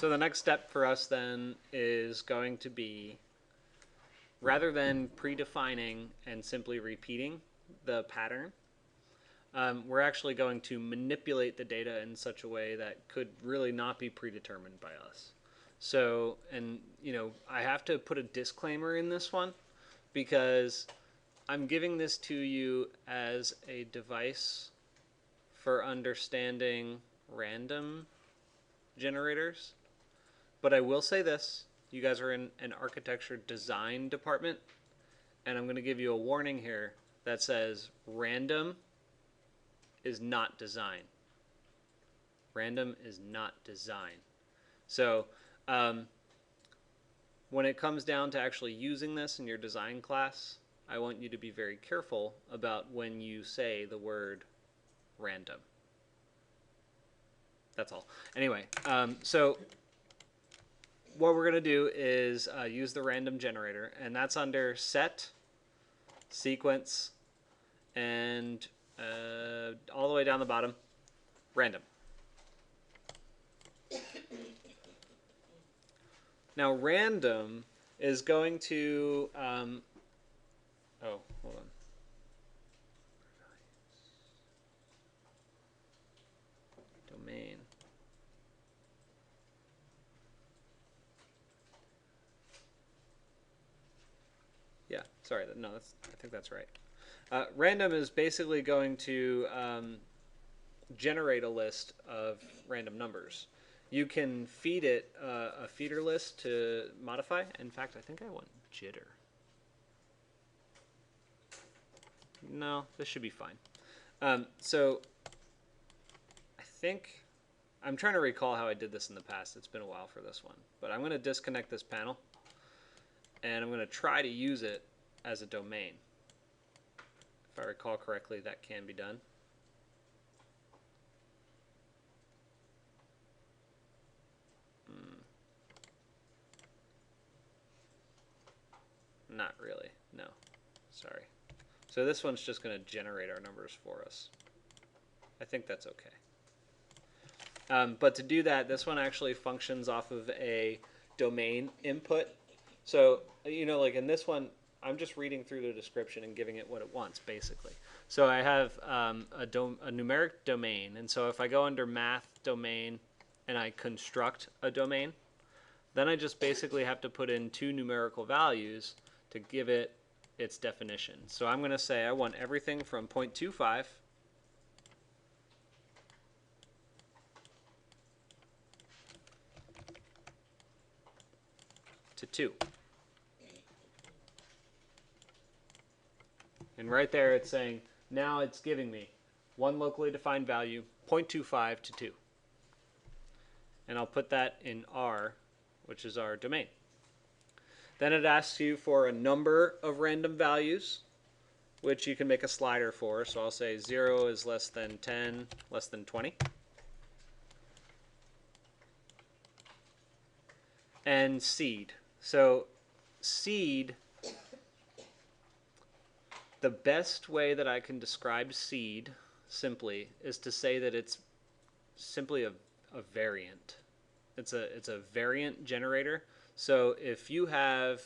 So the next step for us then is going to be, rather than predefining and simply repeating the pattern, we're actually going to manipulate the data in such a way that could really not be predetermined by us. So, and I have to put a disclaimer in this one because I'm giving this to you as a device for understanding random generators. But I will say this, you guys are in an architecture design department, and I'm going to give you a warning here that says random is not design. Random is not design. So when it comes down to actually using this in your design class, I want you to be very careful about when you say the word random. That's all. Anyway, so what we're going to do is use the random generator, and that's under set, sequence, and all the way down the bottom, random. Now, random is going to, oh, hold on. Domain. Yeah, sorry, no, I think that's right. Random is basically going to generate a list of random numbers. You can feed it a feeder list to modify. In fact, I think I want jitter. No, this should be fine. So I think, I'm trying to recall how I did this in the past. It's been a while for this one. But I'm going to disconnect this panel, and I'm going to try to use it as a domain. If I recall correctly, that can be done. Not really, no. Sorry. So this one's just going to generate our numbers for us. I think that's okay. But to do that, this one actually functions off of a domain input. So, like in this one, I'm just reading through the description and giving it what it wants, basically. So I have a numeric domain. And so if I go under math domain and I construct a domain, then I just basically have to put in two numerical values to give it its definition. So I'm going to say I want everything from 0.25 to 2. And right there it's saying, now it's giving me one locally defined value, 0.25 to 2. And I'll put that in R, which is our domain. Then it asks you for a number of random values, which you can make a slider for. So I'll say 0 is less than 10, less than 20. And seed. So seed, the best way that I can describe seed simply is to say that it's simply a variant. It's a variant generator. So if you have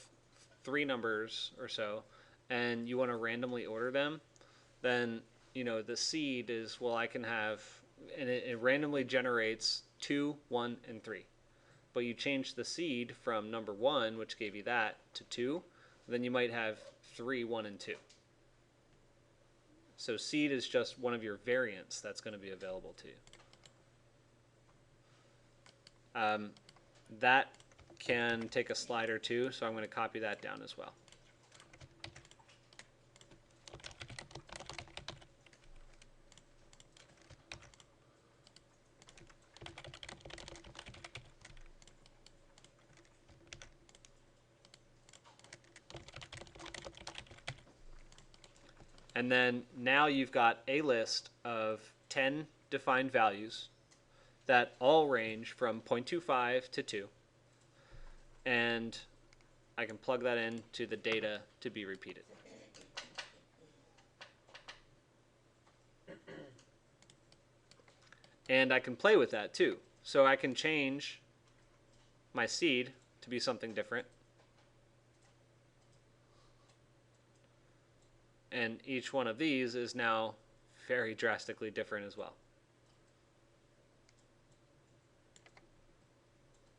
3 numbers or so and you want to randomly order them, then the seed is, well, I can have, and it randomly generates 2, 1, and 3. But you change the seed from number 1, which gave you that, to 2, then you might have 3, 1, and 2. So seed is just one of your variants that's going to be available to you. That can take a slider too, so I'm going to copy that down as well. And then now you've got a list of 10 defined values that all range from 0.25 to 2. And I can plug that into the data to be repeated. And I can play with that too. So I can change my seed to be something different. And each one of these is now very drastically different as well.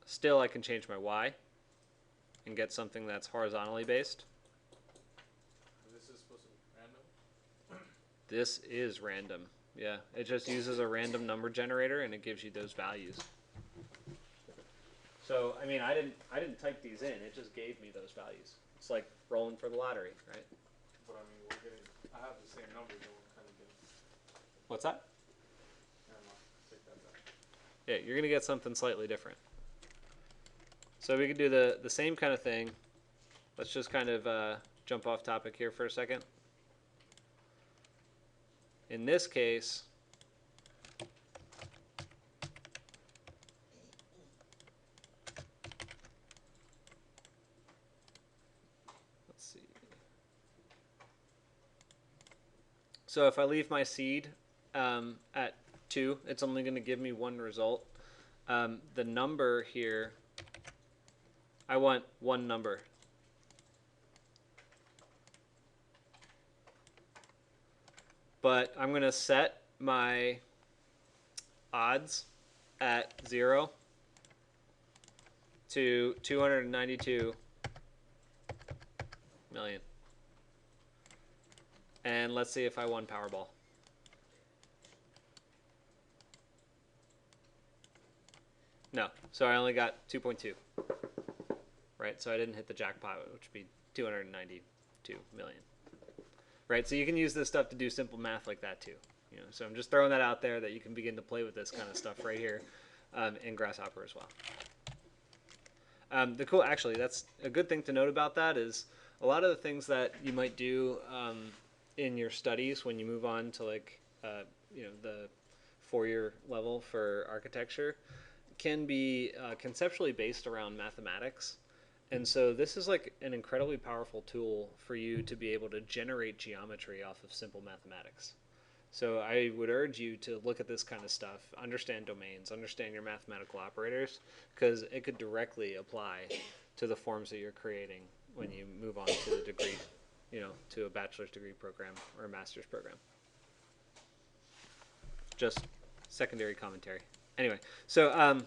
Still, I can change my Y and get something that's horizontally based. This is supposed to be random? This is random. Yeah, it just uses a random number generator and it gives you those values. So, I mean, I didn't type these in. It just gave me those values. It's like rolling for the lottery, right? But I mean, I have the same numbers that we're kind of getting. What's that? Never mind. Take that back. Yeah, you're going to get something slightly different. So we could do the same kind of thing. Let's just kind of jump off topic here for a second. In this case, let's see. So if I leave my seed at 2, it's only going to give me one result. The number here, I want one number. But I'm going to set my odds at 0 to 292 million. And let's see if I won Powerball. No, so I only got 2.2. Right, so I didn't hit the jackpot, which would be 292 million. Right, so you can use this stuff to do simple math like that too. You know, so I'm just throwing that out there that you can begin to play with this kind of stuff right here in Grasshopper as well. Actually, that's a good thing to note about that is a lot of the things that you might do in your studies when you move on to like the 4-year level for architecture can be conceptually based around mathematics. And so this is like an incredibly powerful tool for you to be able to generate geometry off of simple mathematics. So I would urge you to look at this kind of stuff, understand domains, understand your mathematical operators, because it could directly apply to the forms that you're creating when you move on to the degree, to a bachelor's degree program or a master's program. Just secondary commentary. Anyway, so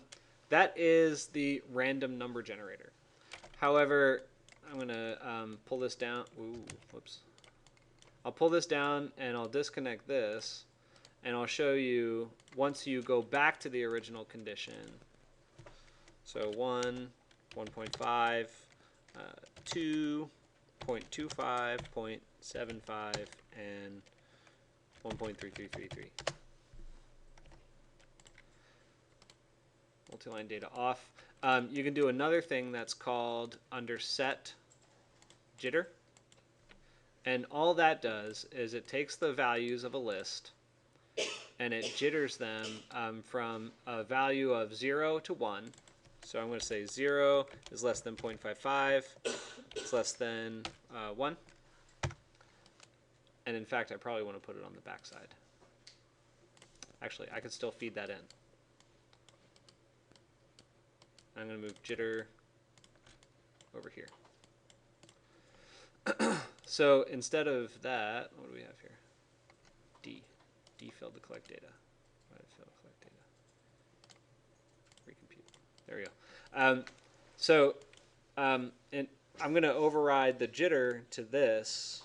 that is the random number generator. However, I'm going to pull this down. Ooh, whoops. I'll pull this down and I'll disconnect this. And I'll show you once you go back to the original condition. So 1, 1.5, 2, 0.25, 0.75, and 1.3333. Multi-line data off. You can do another thing that's called under set jitter. And all that does is it takes the values of a list and it jitters them from a value of 0 to 1. So I'm going to say 0 is less than 0.55, it's less than 1. And in fact, I probably want to put it on the backside. Actually, I could still feed that in. I'm going to move jitter over here. So instead of that, what do we have here? D. D failed to collect data. Why did it fail to collect data? Recompute. There we go. And I'm going to override the jitter to this.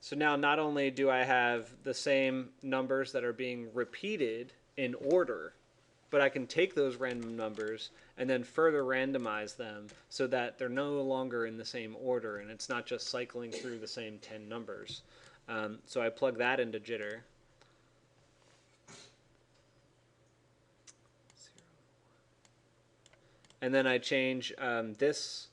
So now not only do I have the same numbers that are being repeated in order, but I can take those random numbers and then further randomize them so that they're no longer in the same order and it's not just cycling through the same 10 numbers. So I plug that into jitter. And then I change this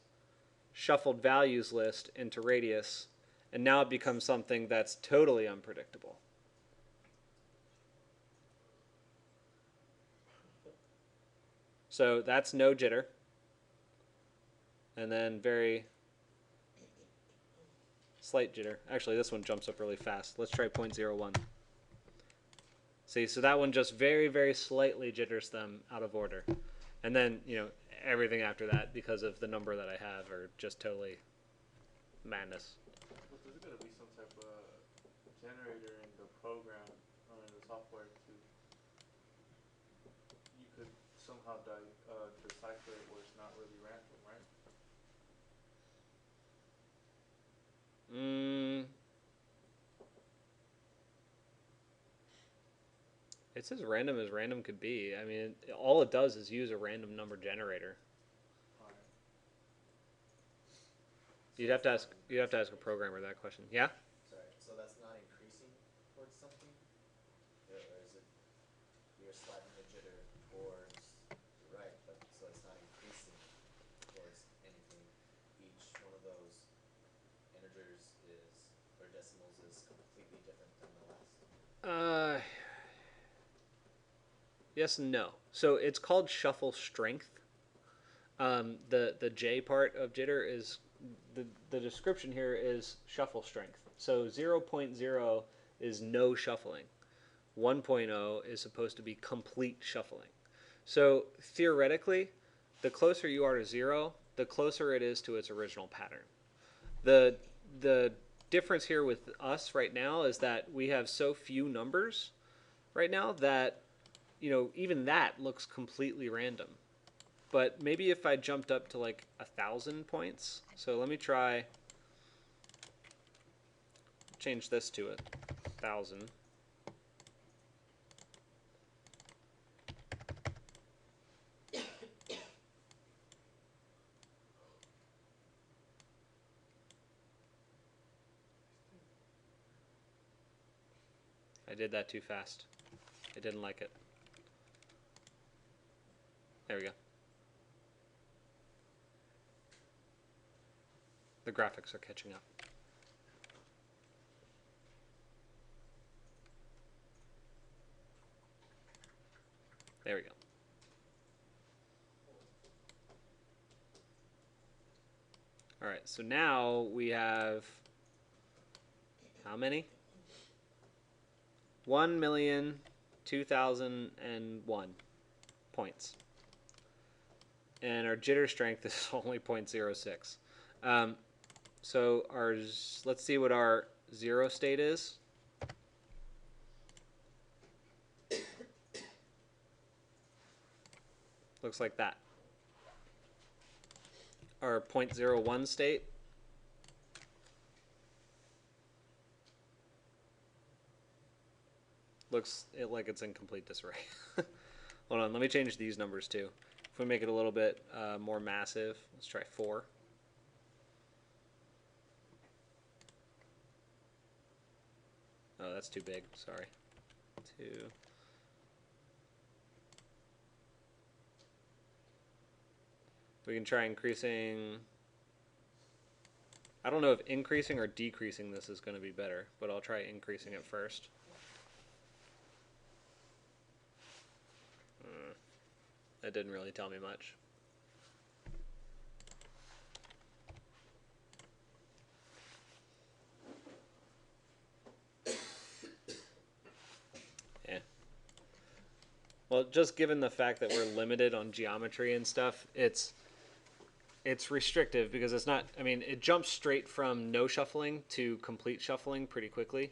shuffled values list into radius, and now it becomes something that's totally unpredictable. So that's no jitter. And then very slight jitter. Actually, this one jumps up really fast. Let's try 0.01. See, so that one just very, very slightly jitters them out of order. And then, everything after that, because of the number that I have, are just totally madness. But there's gotta be some type of generator in the program or in the software to you could somehow decipher it where it's not really random, right? Mm, it's as random could be. I mean, all it does is use a random number generator. Alright. You'd have to ask a programmer that question. Yeah? Sorry, so that's not increasing towards something? Or is it you're sliding the jitter towards the right, but so it's not increasing towards anything? Each one of those integers is, or decimals is completely different than the last? Yes and no. So it's called shuffle strength. The J part of jitter is the description here is shuffle strength. So 0.0 is no shuffling. 1.0 is supposed to be complete shuffling. So theoretically, the closer you are to 0, the closer it is to its original pattern. The difference here with us right now is that we have so few numbers right now that even that looks completely random. But maybe if I jumped up to like 1,000 points. So let me try change this to 1,000. I did that too fast. I didn't like it. There we go. The graphics are catching up. There we go. All right, so now we have how many? 1,002,001 points. And our jitter strength is only 0.06. So let's see what our 0 state is. Looks like that. Our 0.01 state. Looks like it's in complete disarray. Hold on, let me change these numbers too. If we make it a little bit more massive, let's try 4. Oh, that's too big, sorry. 2. We can try increasing. I don't know if increasing or decreasing this is going to be better, but I'll try increasing it first. That didn't really tell me much. Yeah. Well, just given the fact that we're limited on geometry and stuff, it's restrictive because it's not. I mean, it jumps straight from no shuffling to complete shuffling pretty quickly.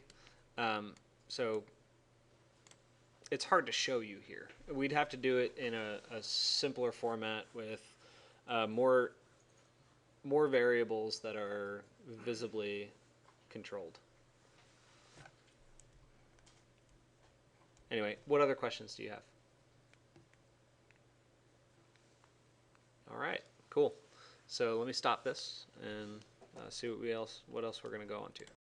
So it's hard to show you here. We'd have to do it in a simpler format with more variables that are visibly controlled. Anyway, what other questions do you have? All right, cool. So let me stop this and see what else we're going to go on to.